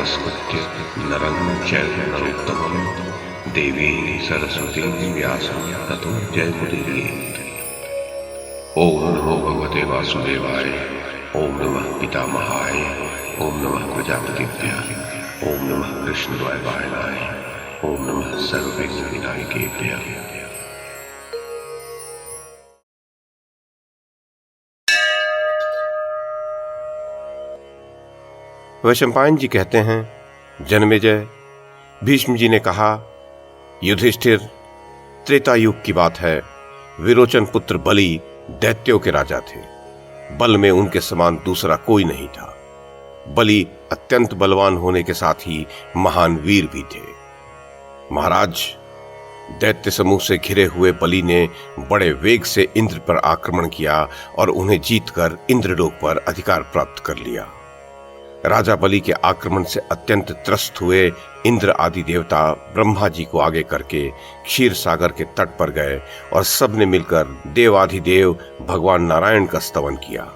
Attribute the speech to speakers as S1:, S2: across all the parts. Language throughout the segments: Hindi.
S1: नमस्कृत्य नरं चैव नरोत्तमं देवीं सरस्वतीं व्यासं ततो जयमुदीरयेत्। ओम नमो भगवते वासुदेवाय। ओम नमः पितामहाय। ओम नमः प्रजापतिभ्यः। ओम नमः कृष्णद्वैपायनाय। ओम नमः सर्वविघ्नविनायकेभ्यः।
S2: वैशंपायन जी कहते हैं, जन्मेजय, भीष्म जी ने कहा, युधिष्ठिर, त्रेता युग की बात है। विरोचन पुत्र बलि दैत्यों के राजा थे। बल में उनके समान दूसरा कोई नहीं था। बलि अत्यंत बलवान होने के साथ ही महान वीर भी थे। महाराज, दैत्य समूह से घिरे हुए बलि ने बड़े वेग से इंद्र पर आक्रमण किया और उन्हें जीतकर इंद्रलोक पर अधिकार प्राप्त कर लिया। राजा बलि के आक्रमण से अत्यंत त्रस्त हुए इंद्र आदि देवता ब्रह्मा जी को आगे करके क्षीर सागर के तट पर गए और सबने मिलकर देवाधिदेव भगवान नारायण का स्तवन किया।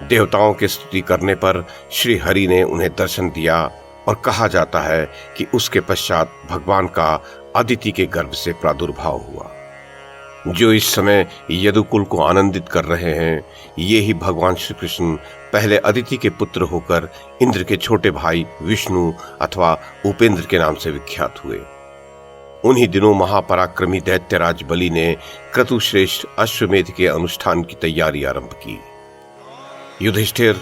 S2: देवताओं की स्तुति करने पर श्री हरि ने उन्हें दर्शन दिया और कहा जाता है कि उसके पश्चात भगवान का अदिति के गर्भ से प्रादुर्भाव हुआ। जो इस समय यदुकुल को आनंदित कर रहे हैं, ये ही भगवान श्री कृष्ण पहले अदिति के पुत्र होकर इंद्र के छोटे भाई विष्णु अथवा उपेंद्र के नाम से विख्यात हुए। उन्हीं दिनों महापराक्रमी दैत्यराज बलि ने क्रतुश्रेष्ठ अश्वमेध के अनुष्ठान की तैयारी आरंभ की। युधिष्ठिर,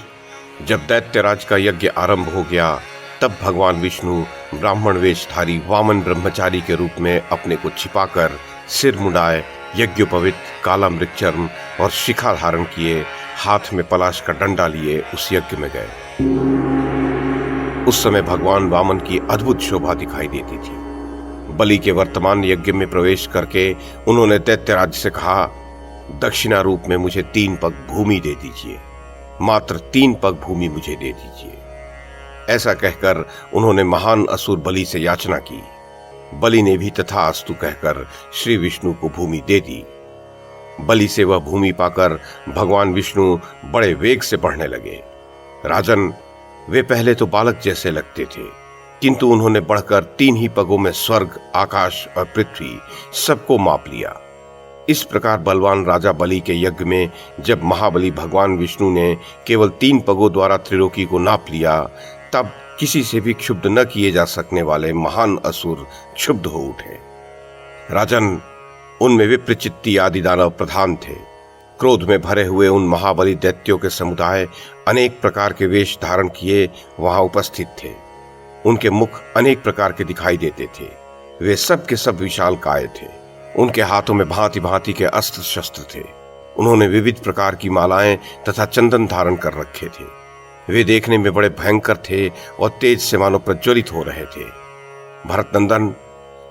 S2: जब दैत्यराज का यज्ञ आरंभ हो गया, तब भगवान विष्णु ब्राह्मण वेशधारी वामन ब्रह्मचारी के रूप में अपने को छिपाकर सिर मुंडाए यज्ञोपवित काला मृगचर्म और शिखा धारण किए हाथ में पलाश का डंडा लिए उस यज्ञ में गए। उस समय भगवान वामन की अद्भुत शोभा दिखाई देती थी। बलि के वर्तमान यज्ञ में प्रवेश करके उन्होंने दैत्यराज से कहा, दक्षिणा रूप में मुझे 3 पग भूमि दे दीजिए, मात्र 3 पग भूमि मुझे दे दीजिए। ऐसा कहकर उन्होंने महान असुर बलि से याचना की। बलि ने भी तथास्तु कहकर श्री विष्णु को भूमि दे दी। बलि से वह भूमि पाकर भगवान विष्णु बड़े वेग से बढ़ने लगे। राजन, वे पहले तो बालक जैसे लगते थे, किंतु उन्होंने बढ़कर 3 ही पगों में स्वर्ग, आकाश और पृथ्वी सबको माप लिया। इस प्रकार बलवान राजा बलि के यज्ञ में जब महाबली भगवान विष्णु ने केवल 3 पगों द्वारा त्रिलोकी को नाप लिया, तब किसी से भी क्षुब्ध न किए जा सकने वाले महान असुर क्षुब्ध हो उठे। राजन, उनमें विप्रचित्ती आदि दानव प्रधान थे। क्रोध में भरे हुए उन महाबली दैत्यों के समुदाय अनेक प्रकार के वेश धारण किए वहां उपस्थित थे। उनके मुख अनेक प्रकार के दिखाई देते थे। वे सब के सब विशाल काय थे। उनके हाथों में भांति भांति के अस्त्र शस्त्र थे। उन्होंने विविध प्रकार की मालाएं तथा चंदन धारण कर रखे थे। वे देखने में बड़े भयंकर थे और तेज से मानो प्रज्वलित हो रहे थे। भरतनंदन,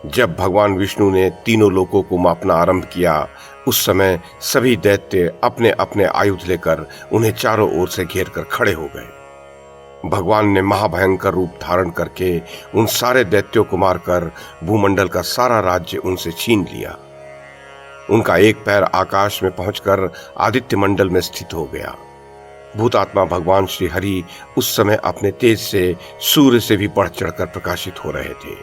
S2: जब भगवान विष्णु ने तीनों लोकों को मापना आरंभ किया, उस समय सभी दैत्य अपने अपने आयुध लेकर उन्हें चारों ओर से घेर कर खड़े हो गए। भगवान ने महाभयंकर रूप धारण करके उन सारे दैत्यों को मारकर भूमंडल का सारा राज्य उनसे छीन लिया। उनका एक पैर आकाश में पहुंचकर आदित्य मंडल में स्थित हो गया। भूतात्मा भगवान श्री हरि उस समय अपने तेज से सूर्य से भी बढ़ चढ़कर प्रकाशित हो रहे थे।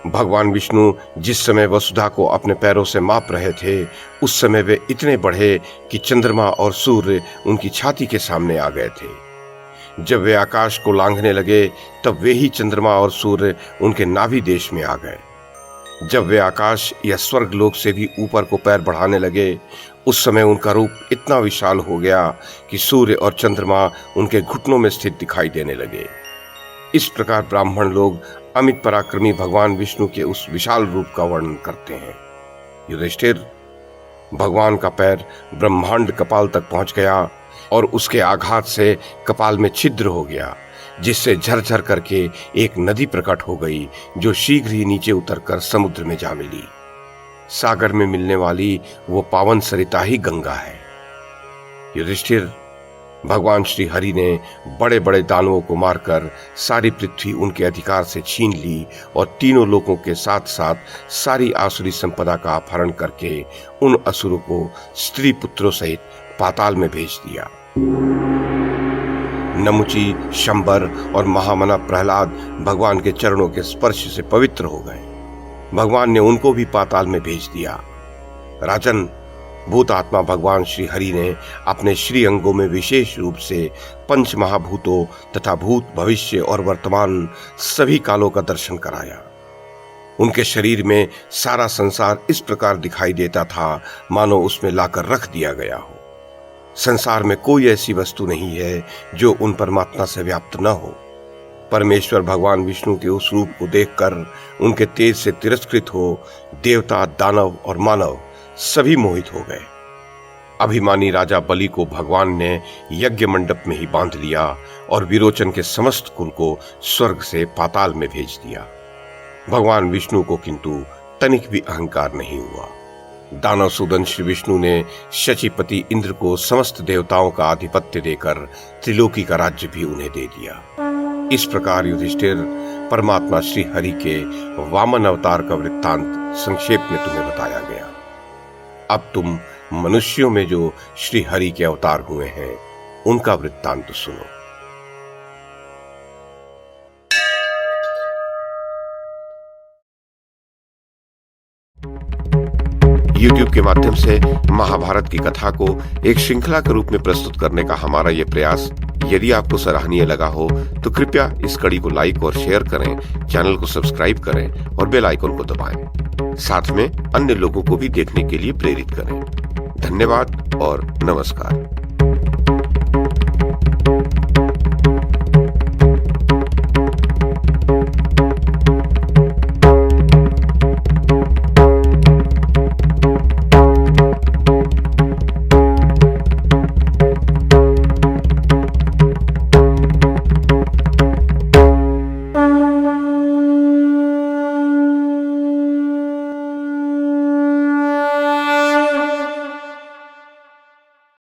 S2: भगवान विष्णु जिस समय वसुधा को अपने पैरों से माप रहे थे, उस समय वे इतने बढ़े कि चंद्रमा और सूर्य उनकी छाती के सामने आ गए थे। जब वे आकाश को लांघने लगे, तब वे ही चंद्रमा और सूर्य उनके नाभि देश में आ गए। जब वे आकाश या स्वर्ग लोक से भी ऊपर को पैर बढ़ाने लगे, उस समय उनका रूप इतना विशाल हो गया कि सूर्य और चंद्रमा उनके घुटनों में स्थित दिखाई देने लगे। इस प्रकार ब्राह्मण लोग अमित पराक्रमी भगवान विष्णु के उस विशाल रूप का वर्णन करते हैं। युधिष्ठिर, भगवान का पैर ब्रह्मांड कपाल तक पहुंच गया और उसके आघात से कपाल में छिद्र हो गया, जिससे झरझर करके एक नदी प्रकट हो गई, जो शीघ्र ही नीचे उतरकर समुद्र में जा मिली। सागर में मिलने वाली वो पावन सरिता ही गंगा है। युधिष्ठिर, भगवान श्री हरि ने बड़े बड़े दानवों को मारकर सारी पृथ्वी उनके अधिकार से छीन ली और तीनों लोकों के साथ साथ सारी आसुरी संपदा का अपहरण करके उन असुरों को स्त्री पुत्रों सहित पाताल में भेज दिया। नमुची, शंबर और महामना प्रहलाद भगवान के चरणों के स्पर्श से पवित्र हो गए। भगवान ने उनको भी पाताल में भेज दिया। राजन, भूत आत्मा भगवान श्री हरि ने अपने श्री अंगों में विशेष रूप से पंच महाभूतों तथा भूत, भविष्य और वर्तमान सभी कालों का दर्शन कराया। उनके शरीर में सारा संसार इस प्रकार दिखाई देता था मानो उसमें लाकर रख दिया गया हो। संसार में कोई ऐसी वस्तु नहीं है जो उन परमात्मा से व्याप्त न हो। परमेश्वर भगवान विष्णु के उस रूप को देखकर उनके तेज से तिरस्कृत हो देवता, दानव और मानव सभी मोहित हो गए। अभिमानी राजा बलि को भगवान ने यज्ञ मंडप में ही बांध लिया और विरोचन के समस्त कुल को स्वर्ग से पाताल में भेज दिया। भगवान विष्णु को किंतु तनिक भी अहंकार नहीं हुआ। दानव सूदन श्री विष्णु ने शचीपति इंद्र को समस्त देवताओं का आधिपत्य देकर त्रिलोकी का राज्य भी उन्हें दे दिया। इस प्रकार युधिष्ठिर, परमात्मा श्री हरि के वामन अवतार का वृत्तांत संक्षेप में तुम्हें बताया गया। अब तुम मनुष्यों में जो श्री हरि के अवतार हुए हैं उनका वृत्तांत सुनो। YouTube के माध्यम से महाभारत की कथा को एक श्रृंखला के रूप में प्रस्तुत करने का हमारा यह प्रयास यदि आपको सराहनीय लगा हो तो कृपया इस कड़ी को लाइक और शेयर करें, चैनल को सब्सक्राइब करें और बेल आइकन को दबाएं। साथ में अन्य लोगों को भी देखने के लिए प्रेरित करें। धन्यवाद और नमस्कार।